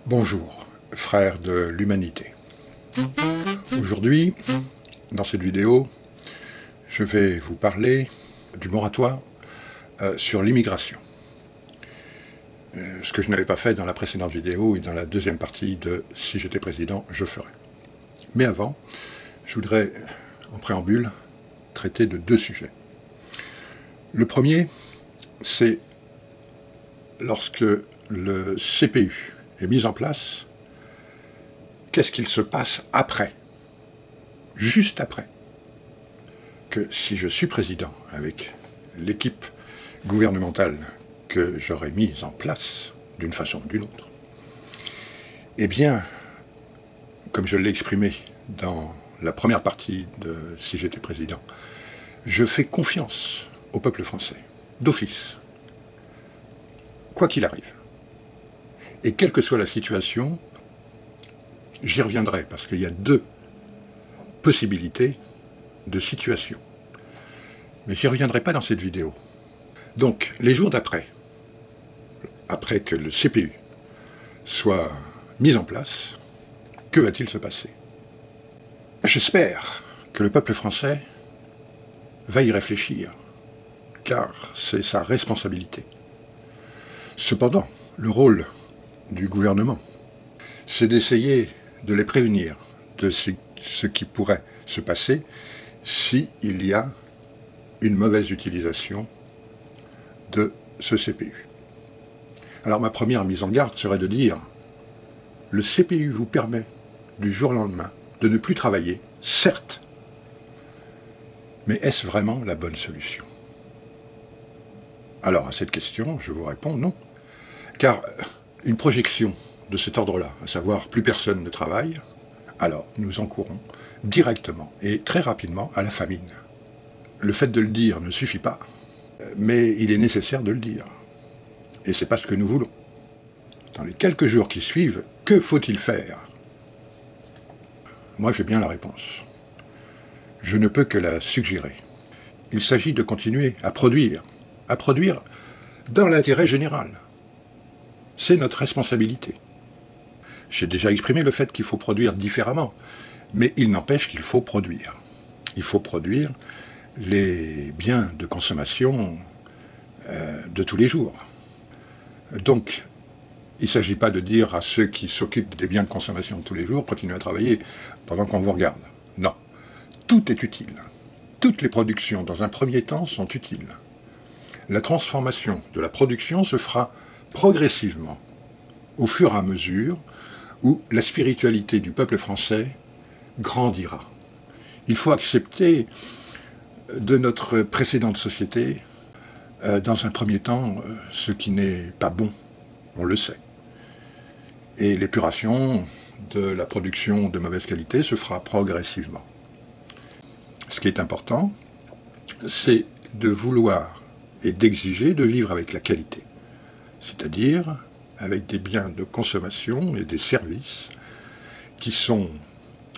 Bonjour, frères de l'humanité. Aujourd'hui, dans cette vidéo, je vais vous parler du moratoire sur l'immigration. Ce que je n'avais pas fait dans la précédente vidéo et dans la deuxième partie de « Si j'étais président, je ferais ». Mais avant, je voudrais, en préambule, traiter de deux sujets. Le premier, c'est lorsque le CPU est mis en place, qu'est-ce qu'il se passe après, juste après, que si je suis président avec l'équipe gouvernementale que j'aurais mise en place d'une façon ou d'une autre, eh bien, comme je l'ai exprimé dans la première partie de « Si j'étais président », je fais confiance au peuple français, d'office, quoi qu'il arrive. Et quelle que soit la situation, j'y reviendrai, parce qu'il y a deux possibilités de situation. Mais j'y reviendrai pas dans cette vidéo. Donc, les jours d'après, après que le CPU soit mis en place, que va-t-il se passer? J'espère que le peuple français va y réfléchir, car c'est sa responsabilité. Cependant, le rôle du gouvernement, c'est d'essayer de les prévenir de ce qui pourrait se passer s'il y a une mauvaise utilisation de ce CPU. Alors ma première mise en garde serait de dire, le CPU vous permet du jour au lendemain de ne plus travailler, certes, mais est-ce vraiment la bonne solution? Alors à cette question, je vous réponds non. Car une projection de cet ordre-là, à savoir plus personne ne travaille, alors nous encourons directement et très rapidement à la famine. Le fait de le dire ne suffit pas, mais il est nécessaire de le dire. Et c'est pas ce que nous voulons. Dans les quelques jours qui suivent, que faut-il faire? Moi j'ai bien la réponse. Je ne peux que la suggérer. Il s'agit de continuer à produire dans l'intérêt général. C'est notre responsabilité. J'ai déjà exprimé le fait qu'il faut produire différemment, mais il n'empêche qu'il faut produire. Il faut produire les biens de consommation de tous les jours. Donc, il ne s'agit pas de dire à ceux qui s'occupent des biens de consommation de tous les jours, continuez à travailler pendant qu'on vous regarde. Non. Tout est utile. Toutes les productions, dans un premier temps, sont utiles. La transformation de la production se fera progressivement, au fur et à mesure où la spiritualité du peuple français grandira. Il faut accepter de notre précédente société, dans un premier temps, ce qui n'est pas bon, on le sait. Et l'épuration de la production de mauvaise qualité se fera progressivement. Ce qui est important, c'est de vouloir et d'exiger de vivre avec la qualité, c'est-à-dire avec des biens de consommation et des services qui sont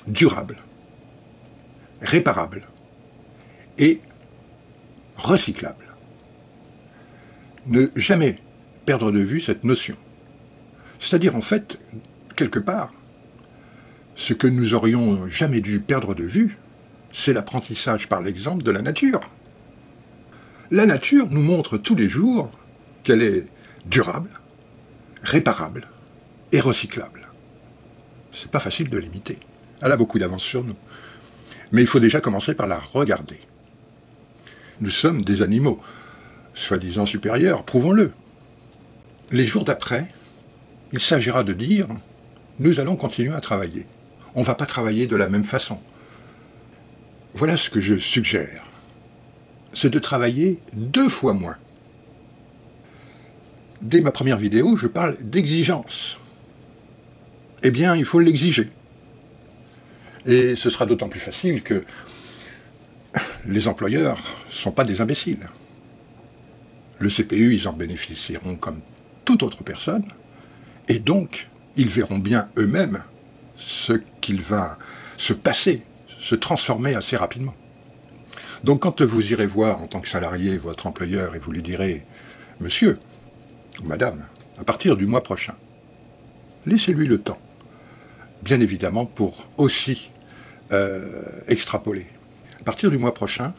durables, réparables et recyclables. Ne jamais perdre de vue cette notion. C'est-à-dire, en fait, quelque part, ce que nous aurions jamais dû perdre de vue, c'est l'apprentissage par l'exemple de la nature. La nature nous montre tous les jours qu'elle est durable, réparable et recyclable. C'est pas facile de l'imiter. Elle a beaucoup d'avance sur nous. Mais il faut déjà commencer par la regarder. Nous sommes des animaux, soi-disant supérieurs, prouvons-le. Les jours d'après, il s'agira de dire, nous allons continuer à travailler. On ne va pas travailler de la même façon. Voilà ce que je suggère. C'est de travailler 2 fois moins. Dès ma première vidéo, je parle d'exigence. Eh bien, il faut l'exiger. Et ce sera d'autant plus facile que les employeurs ne sont pas des imbéciles. Le CPU, ils en bénéficieront comme toute autre personne, et donc, ils verront bien eux-mêmes ce qu'il va se passer, se transformer assez rapidement. Donc quand vous irez voir en tant que salarié votre employeur et vous lui direz « Monsieur, ou Madame, à partir du mois prochain, Laissez-lui le temps, bien évidemment, pour aussi extrapoler. À partir du mois prochain,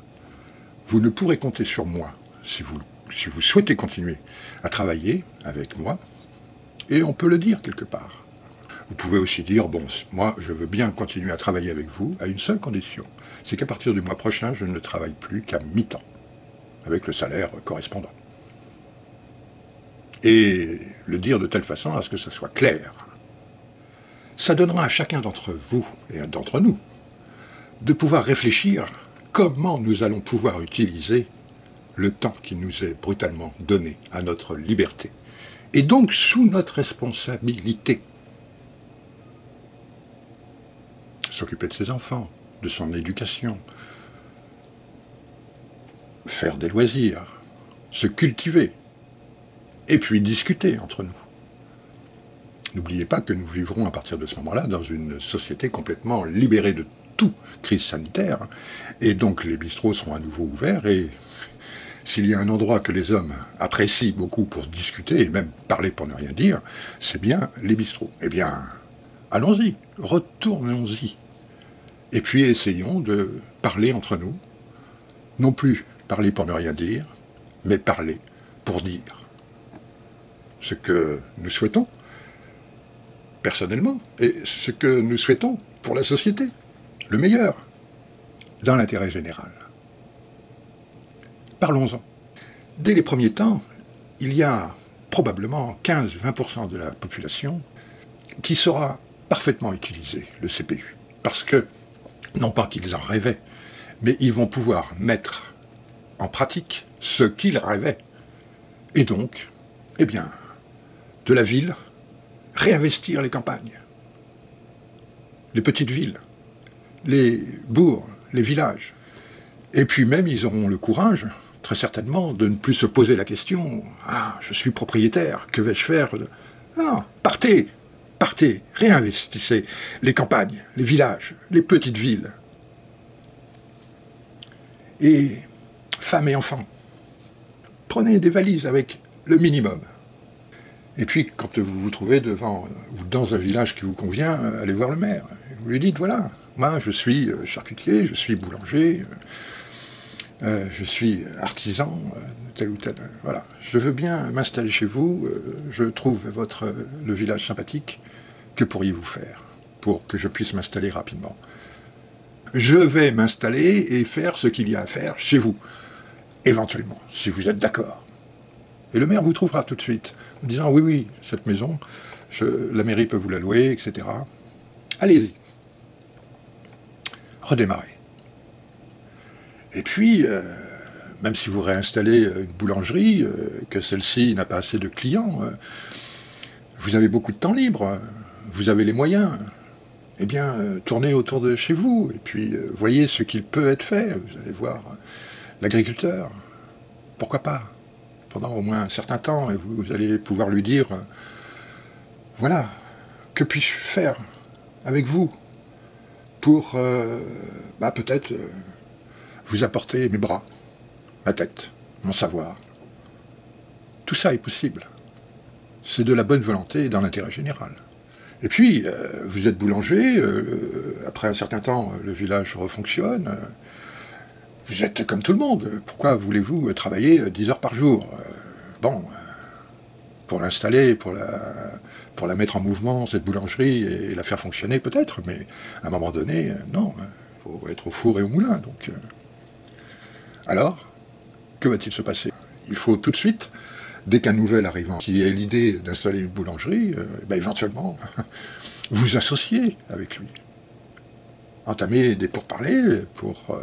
vous ne pourrez compter sur moi, si vous souhaitez continuer à travailler avec moi, et on peut le dire quelque part. Vous pouvez aussi dire, bon, moi, je veux bien continuer à travailler avec vous à une seule condition, c'est qu'à partir du mois prochain, je ne travaille plus qu'à mi-temps, avec le salaire correspondant. Et le dire de telle façon à ce que ça soit clair. Ça donnera à chacun d'entre vous et d'entre nous de pouvoir réfléchir comment nous allons pouvoir utiliser le temps qui nous est brutalement donné à notre liberté, et donc sous notre responsabilité. S'occuper de ses enfants, de son éducation, faire des loisirs, se cultiver, et puis discuter entre nous. N'oubliez pas que nous vivrons à partir de ce moment-là dans une société complètement libérée de toute crise sanitaire, et donc les bistrots seront à nouveau ouverts, et s'il y a un endroit que les hommes apprécient beaucoup pour discuter, et même parler pour ne rien dire, c'est bien les bistrots. Eh bien, allons-y, retournons-y. Et puis essayons de parler entre nous, non plus parler pour ne rien dire, mais parler pour dire ce que nous souhaitons, personnellement, et ce que nous souhaitons pour la société, le meilleur, dans l'intérêt général. Parlons-en. Dès les premiers temps, il y a probablement 15-20% de la population qui saura parfaitement utiliser le CPU. Parce que, non pas qu'ils en rêvaient, mais ils vont pouvoir mettre en pratique ce qu'ils rêvaient. Et donc, eh bien, de la ville, réinvestir les campagnes, les petites villes, les bourgs, les villages. Et puis même, ils auront le courage, très certainement, de ne plus se poser la question « Ah, je suis propriétaire, que vais-je faire ?» Ah, partez, partez, réinvestissez les campagnes, les villages, les petites villes. Et femmes et enfants, prenez des valises avec le minimum. Et puis, quand vous vous trouvez devant ou dans un village qui vous convient, allez voir le maire. Vous lui dites, voilà, moi je suis charcutier, je suis boulanger, je suis artisan, tel ou tel. Voilà, je veux bien m'installer chez vous, je trouve le village sympathique. Que pourriez-vous faire pour que je puisse m'installer rapidement? Je vais m'installer et faire ce qu'il y a à faire chez vous, éventuellement, si vous êtes d'accord. Et le maire vous trouvera tout de suite, en disant, oui, oui, cette maison, la mairie peut vous la louer, etc. Allez-y. Redémarrez. Et puis, même si vous réinstallez une boulangerie, que celle-ci n'a pas assez de clients, vous avez beaucoup de temps libre, vous avez les moyens, eh bien, tournez autour de chez vous, et puis voyez ce qu'il peut être fait. Vous allez voir l'agriculteur, pourquoi pas, pendant au moins un certain temps, et vous allez pouvoir lui dire, voilà, que puis-je faire avec vous pour, peut-être, vous apporter mes bras, ma tête, mon savoir. Tout ça est possible. C'est de la bonne volonté dans l'intérêt général. Et puis, vous êtes boulanger, après un certain temps, le village refonctionne, vous êtes comme tout le monde. Pourquoi voulez-vous travailler 10 heures par jour? Pour l'installer, pour la mettre en mouvement, cette boulangerie, et la faire fonctionner peut-être, mais à un moment donné, non, il faut être au four et au moulin. Donc, alors, que va-t-il se passer? Il faut tout de suite, dès qu'un nouvel arrivant qui ait l'idée d'installer une boulangerie, éventuellement, vous associer avec lui. Entamer des pourparlers pour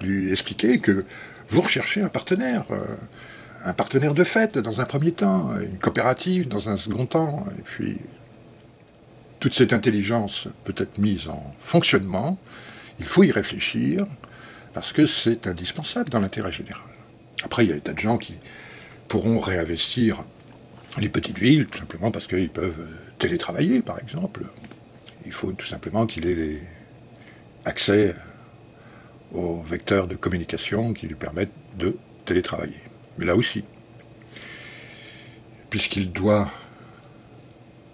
lui expliquer que vous recherchez un partenaire de fait dans un premier temps, une coopérative dans un second temps, et puis toute cette intelligence peut être mise en fonctionnement, il faut y réfléchir, parce que c'est indispensable dans l'intérêt général. Après, il y a des tas de gens qui pourront réinvestir les petites villes, tout simplement parce qu'ils peuvent télétravailler, par exemple. Il faut tout simplement qu'il ait accès aux vecteurs de communication qui lui permettent de télétravailler. Mais là aussi, puisqu'il doit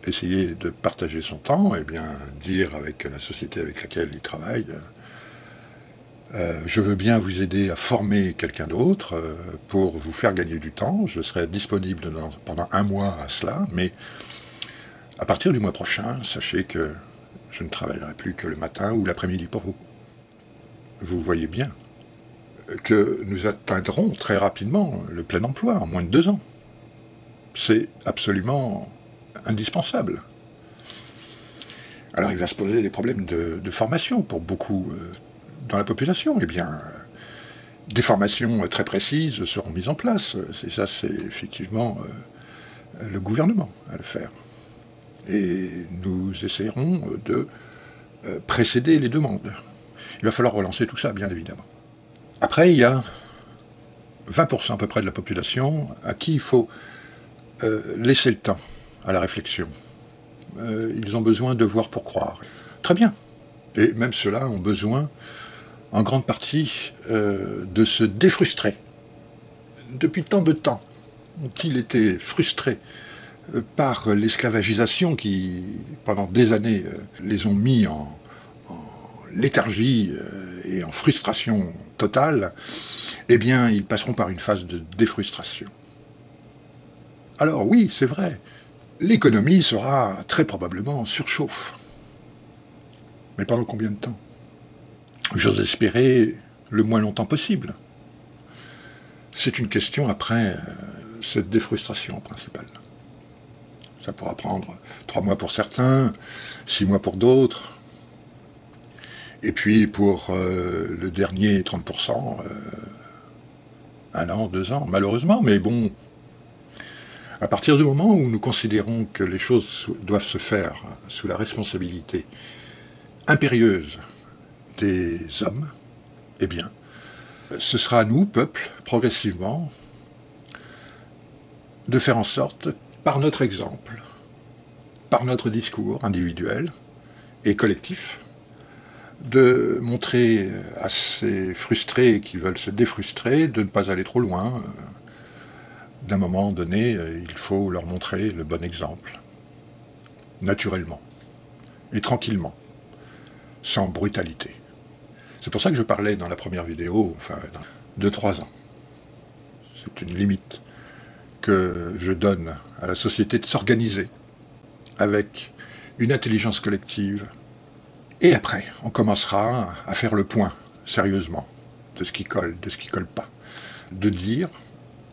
essayer de partager son temps, et bien dire avec la société avec laquelle il travaille, je veux bien vous aider à former quelqu'un d'autre pour vous faire gagner du temps, je serai disponible pendant 1 mois à cela, mais à partir du mois prochain, sachez que je ne travaillerai plus que le matin ou l'après-midi pour vous. Vous voyez bien que nous atteindrons très rapidement le plein emploi en moins de 2 ans. C'est absolument indispensable. Alors il va se poser des problèmes de formation pour beaucoup dans la population. Eh bien, des formations très précises seront mises en place. Et ça, c'est effectivement le gouvernement à le faire. Et nous essayerons de précéder les demandes. Il va falloir relancer tout ça, bien évidemment. Après, il y a 20% à peu près de la population à qui il faut laisser le temps à la réflexion. Ils ont besoin de voir pour croire. Très bien. Et même ceux-là ont besoin, en grande partie, de se défrustrer. Depuis tant de temps ont-ils été frustrés par l'esclavagisation qui, pendant des années, les ont mis en léthargie et en frustration totale, eh bien, ils passeront par une phase de défrustration. Alors oui, c'est vrai, l'économie sera très probablement en surchauffe. Mais pendant combien de temps? J'ose espérer le moins longtemps possible. C'est une question après cette défrustration principale. Ça pourra prendre 3 mois pour certains, 6 mois pour d'autres. Et puis pour le dernier 30%, 1 an, 2 ans, malheureusement. Mais bon, à partir du moment où nous considérons que les choses doivent se faire sous la responsabilité impérieuse des hommes, eh bien, ce sera à nous, peuple, progressivement, de faire en sorte, par notre exemple, par notre discours individuel et collectif, de montrer à ces frustrés qui veulent se défrustrer de ne pas aller trop loin. D'un moment donné, il faut leur montrer le bon exemple, naturellement et tranquillement, sans brutalité. C'est pour ça que je parlais dans la première vidéo, enfin, de 3 ans. C'est une limite que je donne à la société de s'organiser avec une intelligence collective. Et après, on commencera à faire le point, sérieusement, de ce qui colle, de ce qui colle pas. De dire,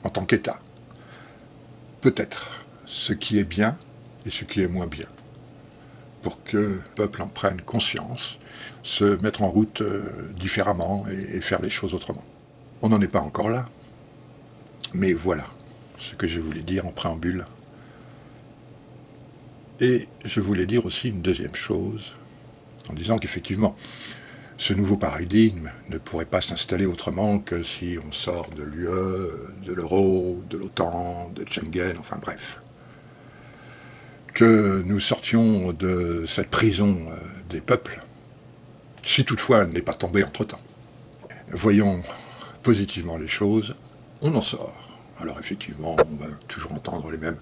en tant qu'État, peut-être ce qui est bien et ce qui est moins bien, pour que le peuple en prenne conscience, se mettre en route différemment et faire les choses autrement. On n'en est pas encore là, mais voilà ce que je voulais dire en préambule. Et je voulais dire aussi une deuxième chose, en disant qu'effectivement, ce nouveau paradigme ne pourrait pas s'installer autrement que si on sort de l'UE, de l'euro, de l'OTAN, de Schengen, enfin bref. Que nous sortions de cette prison des peuples, si toutefois elle n'est pas tombée entre-temps. Voyons positivement les choses, on en sort. Alors effectivement, on va toujours entendre les mêmes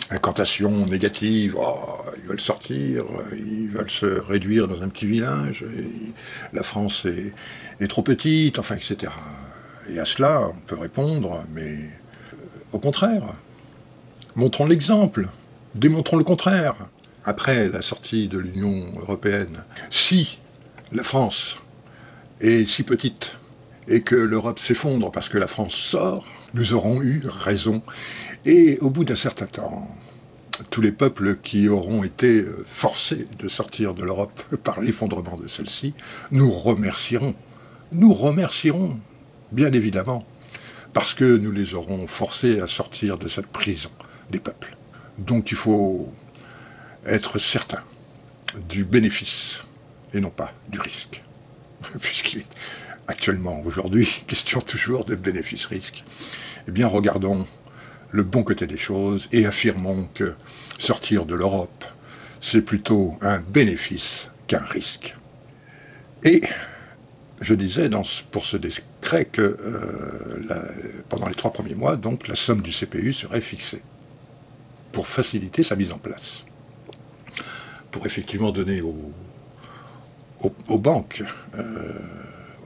incantations négatives, oh, ils veulent sortir, ils veulent se réduire dans un petit village, la France est trop petite, enfin, etc. Et à cela, on peut répondre, mais au contraire, montrons l'exemple, démontrons le contraire. Après la sortie de l'Union européenne, si la France est si petite et que l'Europe s'effondre parce que la France sort, nous aurons eu raison. Et au bout d'un certain temps, tous les peuples qui auront été forcés de sortir de l'Europe par l'effondrement de celle-ci, nous remercierons. Nous remercierons, bien évidemment, parce que nous les aurons forcés à sortir de cette prison des peuples. Donc il faut être certain du bénéfice et non pas du risque. Puisqu'il est actuellement, aujourd'hui, question toujours de bénéfice-risque. Eh bien, regardons le bon côté des choses et affirmons que sortir de l'Europe, c'est plutôt un bénéfice qu'un risque. Et je disais pour ce décret que pendant les 3 premiers mois, donc, la somme du CPU serait fixée pour faciliter sa mise en place. pour effectivement donner aux banques,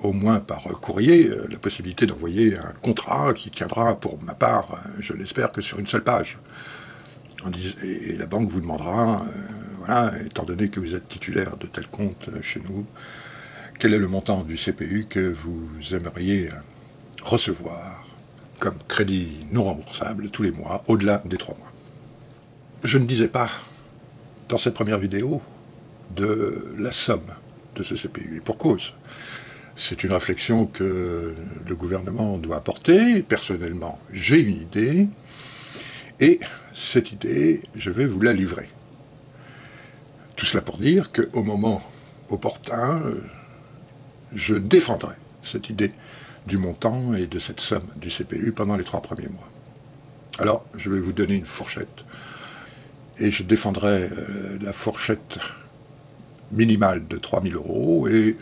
au moins par courrier, la possibilité d'envoyer un contrat qui tiendra pour ma part, je l'espère, que sur une seule page. Et la banque vous demandera, voilà, étant donné que vous êtes titulaire de tel compte chez nous, quel est le montant du CPU que vous aimeriez recevoir comme crédit non remboursable tous les mois, au-delà des 3 mois. Je ne disais pas, dans cette première vidéo, de la somme de ce CPU, et pour cause. C'est une réflexion que le gouvernement doit apporter. Personnellement, j'ai une idée, et cette idée, je vais vous la livrer. Tout cela pour dire qu'au moment opportun, je défendrai cette idée du montant et de cette somme du CPU pendant les 3 premiers mois. Alors, je vais vous donner une fourchette, et je défendrai la fourchette minimale de 3 000 € et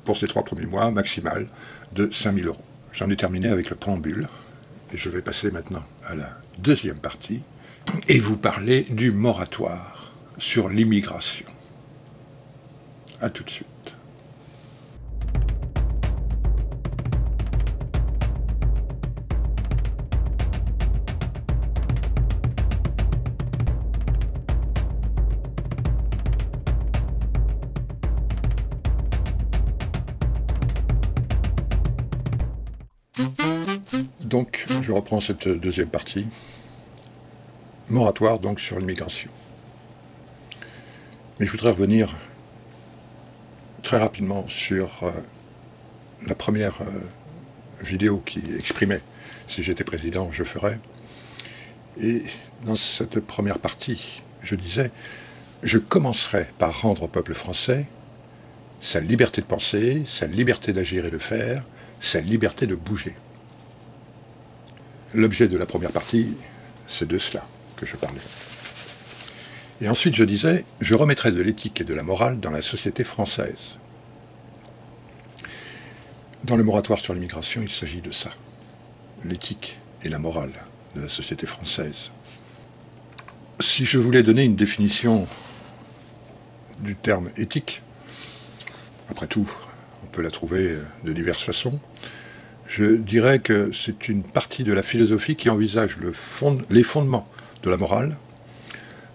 pour ces 3 premiers mois, maximale de 5 000 €. J'en ai terminé avec le préambule, et je vais passer maintenant à la deuxième partie, et vous parler du moratoire sur l'immigration. A tout de suite. Donc, je reprends cette deuxième partie. Moratoire, donc, sur l'immigration. Mais je voudrais revenir très rapidement sur la première vidéo qui exprimait « Si j'étais président, je ferais ». Et dans cette première partie, je disais « Je commencerai par rendre au peuple français sa liberté de penser, sa liberté d'agir et de faire, sa liberté de bouger ». L'objet de la première partie, c'est de cela que je parlais. Et ensuite, je disais, je remettrai de l'éthique et de la morale dans la société française. Dans le moratoire sur l'immigration, il s'agit de ça. L'éthique et la morale de la société française. Si je voulais donner une définition du terme éthique, après tout, on peut la trouver de diverses façons, je dirais que c'est une partie de la philosophie qui envisage les fondements de la morale,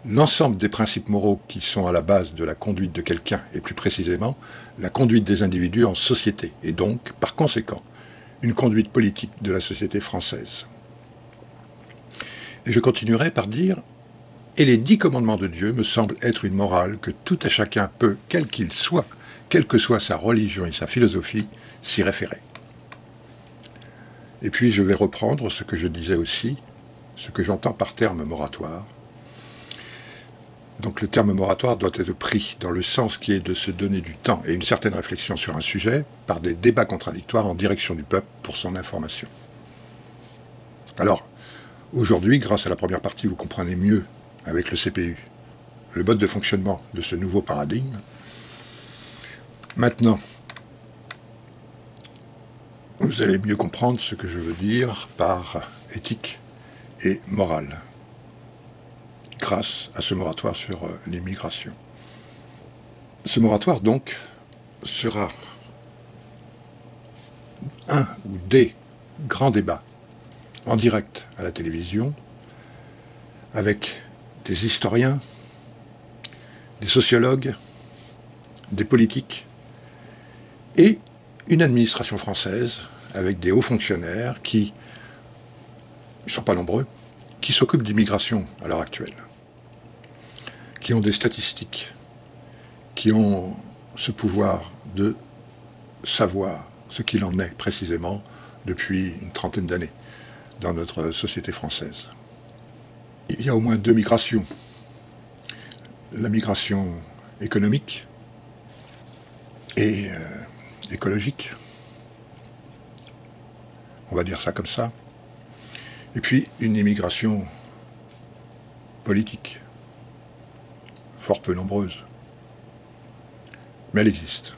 l'ensemble des principes moraux qui sont à la base de la conduite de quelqu'un, et plus précisément, la conduite des individus en société, et donc, par conséquent, une conduite politique de la société française. Et je continuerai par dire, et les 10 commandements de Dieu me semblent être une morale que tout à chacun peut, quel qu'il soit, quelle que soit sa religion et sa philosophie, s'y référer. Et puis je vais reprendre ce que je disais aussi, ce que j'entends par terme moratoire. Donc le terme moratoire doit être pris dans le sens qui est de se donner du temps et une certaine réflexion sur un sujet par des débats contradictoires en direction du peuple pour son information. Alors, aujourd'hui, grâce à la première partie, vous comprenez mieux, avec le CPU, le mode de fonctionnement de ce nouveau paradigme. Maintenant, vous allez mieux comprendre ce que je veux dire par éthique et morale, grâce à ce moratoire sur l'immigration. Ce moratoire, donc, sera un ou des grands débats en direct à la télévision, avec des historiens, des sociologues, des politiques, et une administration française avec des hauts fonctionnaires qui ne sont pas nombreux, qui s'occupent d'immigration à l'heure actuelle, qui ont des statistiques, qui ont ce pouvoir de savoir ce qu'il en est précisément depuis une trentaine d'années dans notre société française. Il y a au moins 2 migrations. La migration économique et écologique, on va dire ça comme ça, et puis une immigration politique, fort peu nombreuse, mais elle existe.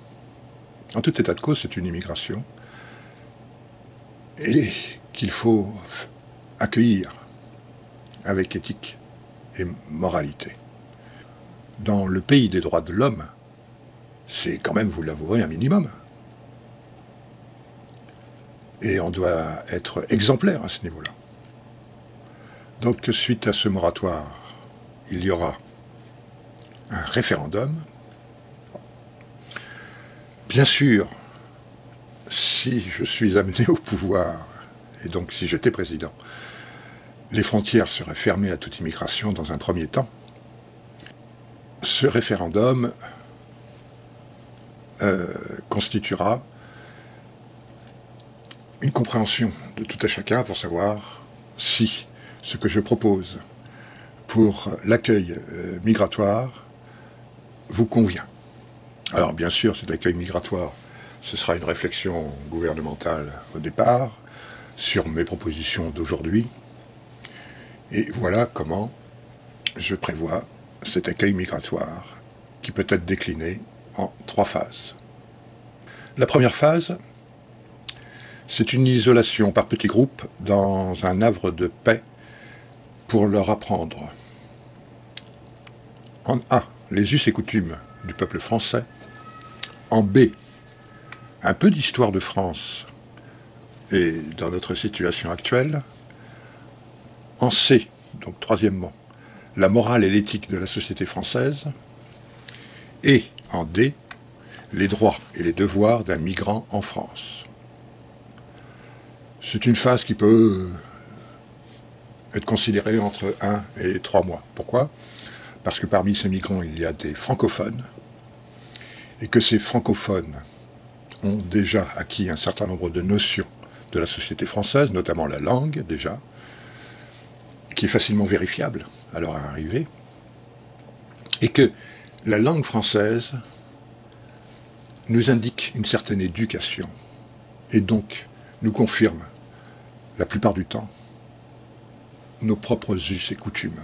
En tout état de cause, c'est une immigration, et qu'il faut accueillir avec éthique et moralité. dans le pays des droits de l'homme, c'est quand même, vous l'avouerez, un minimum. Et on doit être exemplaire à ce niveau-là. Donc, suite à ce moratoire, il y aura un référendum. Bien sûr, si je suis amené au pouvoir, et donc si j'étais président, les frontières seraient fermées à toute immigration dans un premier temps. Ce référendum constituera une compréhension de tout à chacun pour savoir si ce que je propose pour l'accueil migratoire vous convient. Alors bien sûr, cet accueil migratoire, ce sera une réflexion gouvernementale au départ sur mes propositions d'aujourd'hui. Et voilà comment je prévois cet accueil migratoire qui peut être décliné en 3 phases. La première phase, c'est une isolation par petits groupes dans un havre de paix pour leur apprendre en A, les us et coutumes du peuple français, en B, un peu d'histoire de France et dans notre situation actuelle, en C, donc troisièmement, la morale et l'éthique de la société française, et en D, les droits et les devoirs d'un migrant en France. C'est une phase qui peut être considérée entre 1 et 3 mois. Pourquoi ? Parce que parmi ces migrants, il y a des francophones, et que ces francophones ont déjà acquis un certain nombre de notions de la société française, notamment la langue, déjà, qui est facilement vérifiable à leur arrivée, et que la langue française nous indique une certaine éducation, et donc nous confirme, la plupart du temps, nos propres us et coutumes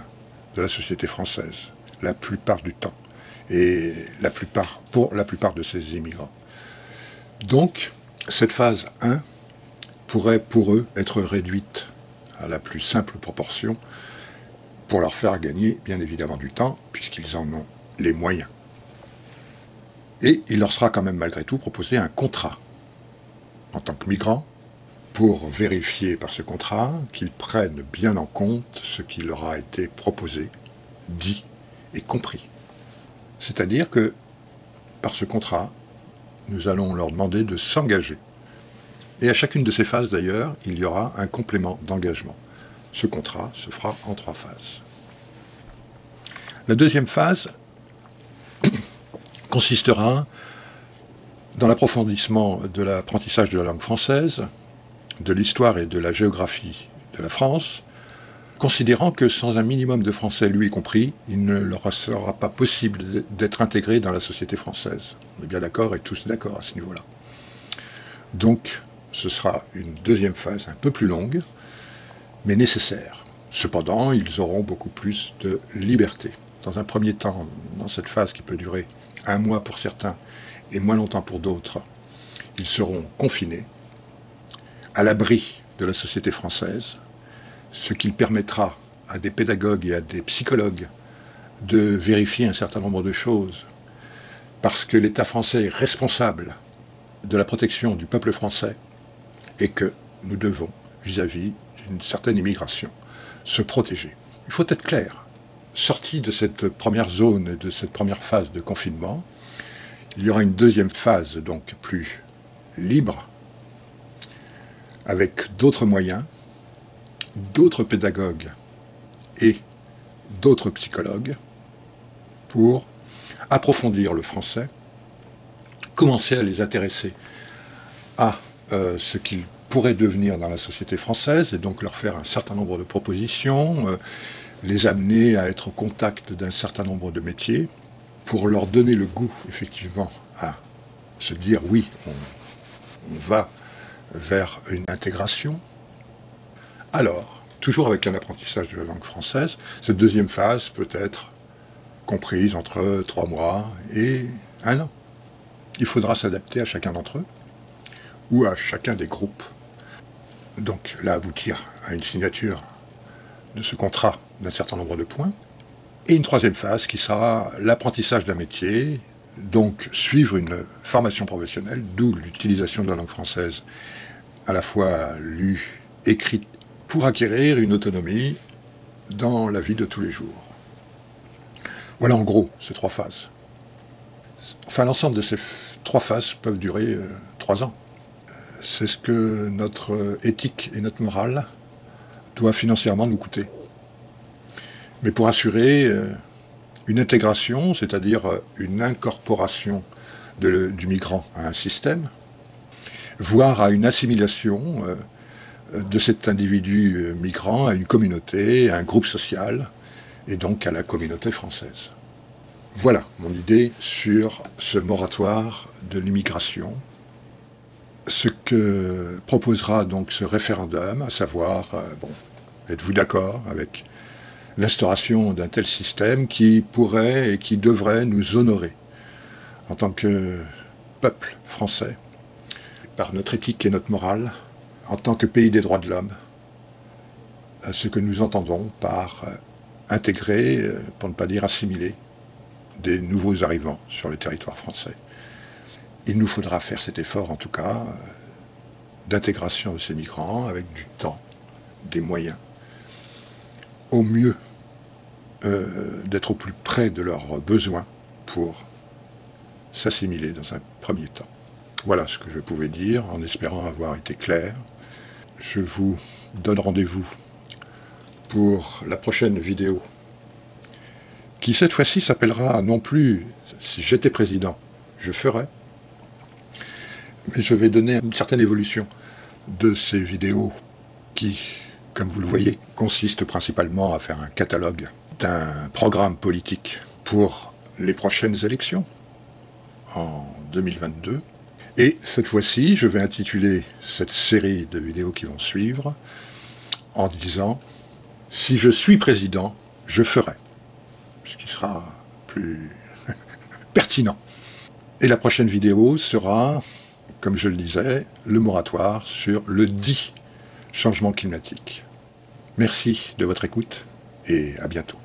de la société française, la plupart du temps, et pour la plupart de ces immigrants. Donc, cette phase 1 pourrait pour eux être réduite à la plus simple proportion pour leur faire gagner bien évidemment du temps, puisqu'ils en ont les moyens. Et il leur sera quand même malgré tout proposé un contrat en tant que migrants pour vérifier par ce contrat qu'ils prennent bien en compte ce qui leur a été proposé, dit et compris. C'est-à-dire que par ce contrat, nous allons leur demander de s'engager. Et à chacune de ces phases d'ailleurs, il y aura un complément d'engagement. Ce contrat se fera en 3 phases. La deuxième phase consistera dans l'approfondissement de l'apprentissage de la langue française, de l'histoire et de la géographie de la France, considérant que sans un minimum de français, lui y compris, il ne leur sera pas possible d'être intégrés dans la société française. On est bien d'accord et tous d'accord à ce niveau-là. Donc, ce sera une deuxième phase un peu plus longue, mais nécessaire. Cependant, ils auront beaucoup plus de liberté. Dans un premier temps, dans cette phase qui peut durer 1 mois pour certains et moins longtemps pour d'autres, ils seront confinés, à l'abri de la société française, ce qui permettra à des pédagogues et à des psychologues de vérifier un certain nombre de choses, parce que l'État français est responsable de la protection du peuple français et que nous devons, vis-à-vis d'une certaine immigration, se protéger. Il faut être clair. Sorti de cette première zone et de cette première phase de confinement, il y aura une deuxième phase, donc plus libre, avec d'autres moyens, d'autres pédagogues et d'autres psychologues pour approfondir le français, commencer à les intéresser à ce qu'il pourrait devenir dans la société française et donc leur faire un certain nombre de propositions, les amener à être au contact d'un certain nombre de métiers pour leur donner le goût, effectivement, à se dire oui, on va vers une intégration. Alors, toujours avec un apprentissage de la langue française, cette deuxième phase peut être comprise entre 3 mois et 1 an. Il faudra s'adapter à chacun d'entre eux ou à chacun des groupes. Donc là, aboutir à une signature de ce contrat d'un certain nombre de points Et une troisième phase qui sera l'apprentissage d'un métier, donc suivre une formation professionnelle, d'où l'utilisation de la langue française à la fois lue, écrite, pour acquérir une autonomie dans la vie de tous les jours. Voilà en gros ces 3 phases. Enfin, l'ensemble de ces 3 phases peuvent durer 3 ans. C'est ce que notre éthique et notre morale doivent financièrement nous coûter. Mais pour assurer une intégration, c'est-à-dire une incorporation du migrant à un système, voire à une assimilation de cet individu migrant à une communauté, à un groupe social, et donc à la communauté française. Voilà mon idée sur ce moratoire de l'immigration. Ce que proposera donc ce référendum, à savoir, êtes-vous d'accord avec l'instauration d'un tel système qui pourrait et qui devrait nous honorer en tant que peuple français, par notre éthique et notre morale, en tant que pays des droits de l'homme, à ce que nous entendons par intégrer, pour ne pas dire assimiler, des nouveaux arrivants sur le territoire français. Il nous faudra faire cet effort, en tout cas, d'intégration de ces migrants avec du temps, des moyens, au mieux d'être au plus près de leurs besoins pour s'assimiler dans un premier temps. Voilà ce que je pouvais dire, en espérant avoir été clair. Je vous donne rendez-vous pour la prochaine vidéo, qui cette fois-ci s'appellera non plus « Si j'étais président, je ferais », mais je vais donner une certaine évolution de ces vidéos qui, comme vous le voyez, consistent principalement à faire un catalogue d'un programme politique pour les prochaines élections en 2022. Et cette fois-ci, je vais intituler cette série de vidéos qui vont suivre en disant « Si je suis président, je ferai », ce qui sera plus pertinent. Et la prochaine vidéo sera, comme je le disais, le moratoire sur le dit changement climatique. Merci de votre écoute et à bientôt.